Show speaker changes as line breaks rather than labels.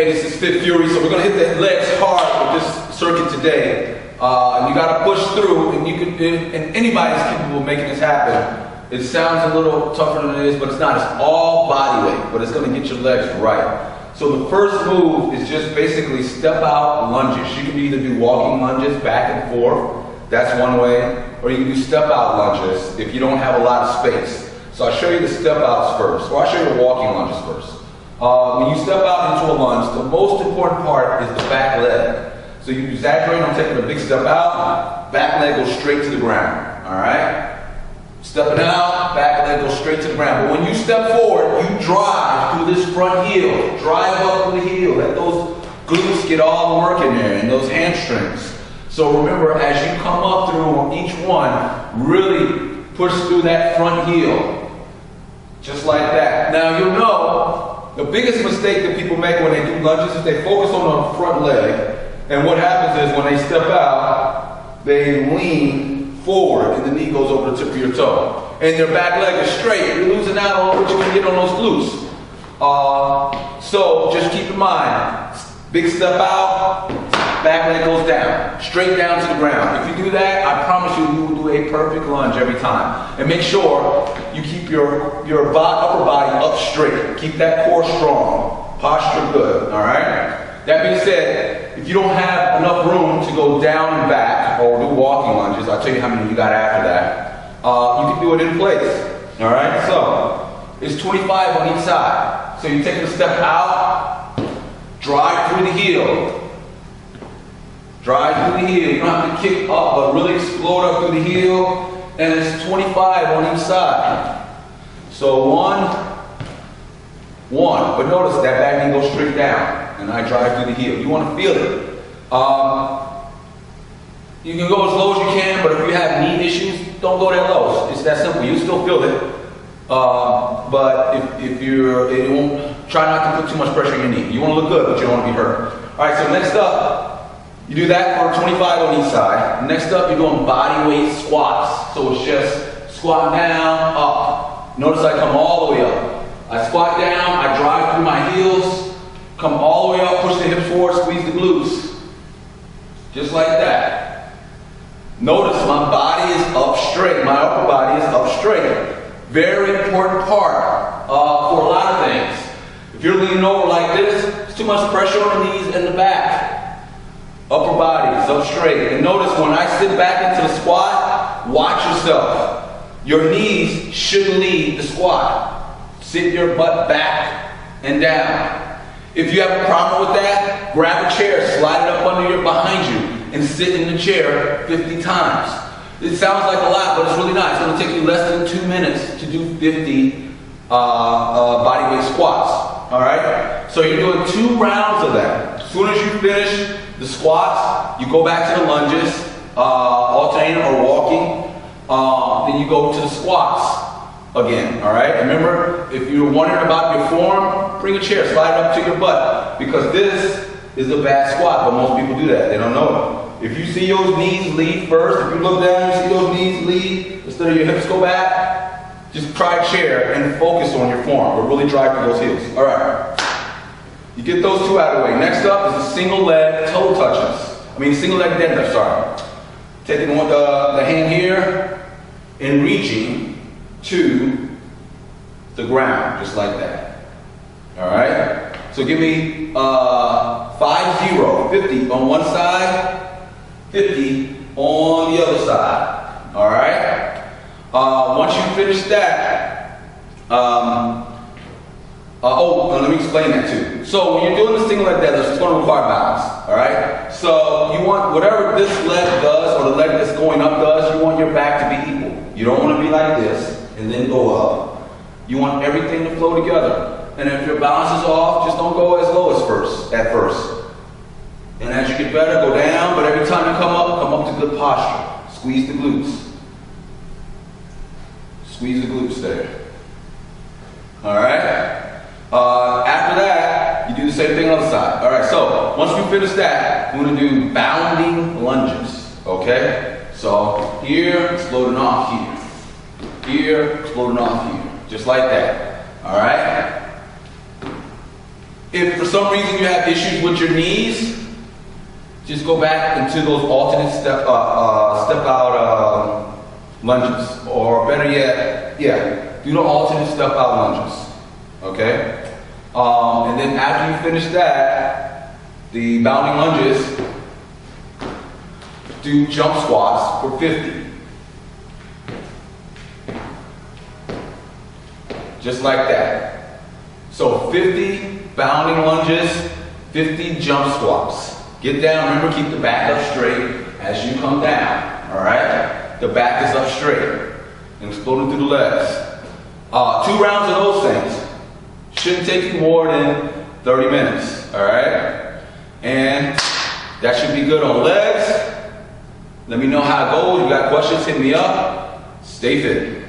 Hey, this is Fit Fury, so we're gonna hit the legs hard with this circuit today. And you gotta push through, and and anybody's capable of making this happen. It sounds a little tougher than it is, but it's not. It's all body weight, but it's gonna get your legs right. So the first move is just basically step out lunges. You can either do walking lunges back and forth, that's one way, or you can do step out lunges if you don't have a lot of space. So I'll show you the step outs first, or I'll show you the walking lunges first. When you step out into a lunge, the most important part is the back leg. So you exaggerate on taking a big step out, back leg goes straight to the ground, all right? Stepping out, back leg goes straight to the ground. But when you step forward, you drive through this front heel, drive up through the heel, let those glutes get all the work in there, and those hamstrings. So remember, as you come up through each one, really push through that front heel, just like that. Now you'll know, the biggest mistake that people make when they do lunges is they focus on the front leg, and what happens is when they step out, they lean forward and the knee goes over the tip of your toe. And their back leg is straight. You're losing out on what you can get on those glutes. So just keep in mind, big step out, back leg goes down, straight down to the ground. If you do that, I promise you will do a perfect lunge every time. And make sure you keep your upper body up straight. Keep that core strong, posture good, all right? That being said, if you don't have enough room to go down and back or do walking lunges, I'll tell you how many you got after that, you can do it in place, all right? So, it's 25 on each side. So you're taking a step out, drive through the heel. Drive through the heel. You don't have to kick up, but really explode up through the heel. And it's 25 on each side. So one. But notice that back knee goes straight down. And I drive through the heel. You want to feel it. You can go as low as you can, but if you have knee issues, don't go that low. It's that simple. You still feel it. But if it won't, try not to put too much pressure on your knee. You want to look good, but you don't want to be hurt. All right, so next up, you do that for 25 on each side. Next up, you're doing body weight squats. So it's just squat down, up. Notice I come all the way up. I squat down, I drive through my heels, come all the way up, push the hips forward, squeeze the glutes. Just like that. Notice my body is up straight. My upper body is up straight. Very important part for a lot of things. If you're leaning over like this, it's too much pressure on the knees and the back. Upper body is up straight. And notice when I sit back into the squat, watch yourself. Your knees shouldn't lead the squat. Sit your butt back and down. If you have a problem with that, grab a chair, slide it up behind you, and sit in the chair 50 times. It sounds like a lot, but it's really not. It's going to take you less than 2 minutes to do 50 body weight squats. All right? So you're doing 2 rounds of that. As soon as you finish the squats, you go back to the lunges, alternating or walking. Then you go to the squats again. All right? Remember, if you're wondering about your form, bring a chair, slide it up to your butt, because this is a bad squat, but most people do that. They don't know it. If you see those knees lead first, if you look down, you see those knees lead, instead of your hips go back, just try a chair and focus on your form, but really drive through those heels. All right. You get those 2 out of the way. Next up is a single leg toe touches. Single leg deadlift, sorry. Taking the hand here and reaching to the ground, just like that. All right? So give me 50 on one side, 50 on the other side. All right? Once you finish that, let me explain that too. So when you're doing the single leg deadlift, it's going to require balance. All right? So you want whatever this leg does or the leg that's going up does, you want your back to be equal. You don't want to be like this and then go up. You want everything to flow together. And if your balance is off, just don't go as low as at first. And as you get better, go down, but every time you come up to good posture. Squeeze the glutes. Squeeze the glutes there. All right? After that, you do the same thing on the other side. All right, so once we finish that, we're going to do bounding lunges. Okay? So here, exploding off here. Here, exploding off here. Just like that. All right? If for some reason you have issues with your knees, just go back into those alternate step out lunges, or better yet, do the alternate step out lunges. Okay, and then after you finish that, the bounding lunges, do jump squats for 50. Just like that. So 50 bounding lunges, 50 jump squats. Get down, remember, keep the back up straight as you come down, all right? The back is up straight and exploding through the legs. 2 rounds of those things. Shouldn't take you more than 30 minutes, all right? And that should be good on legs. Let me know how it goes. If you got questions, hit me up. Stay fit.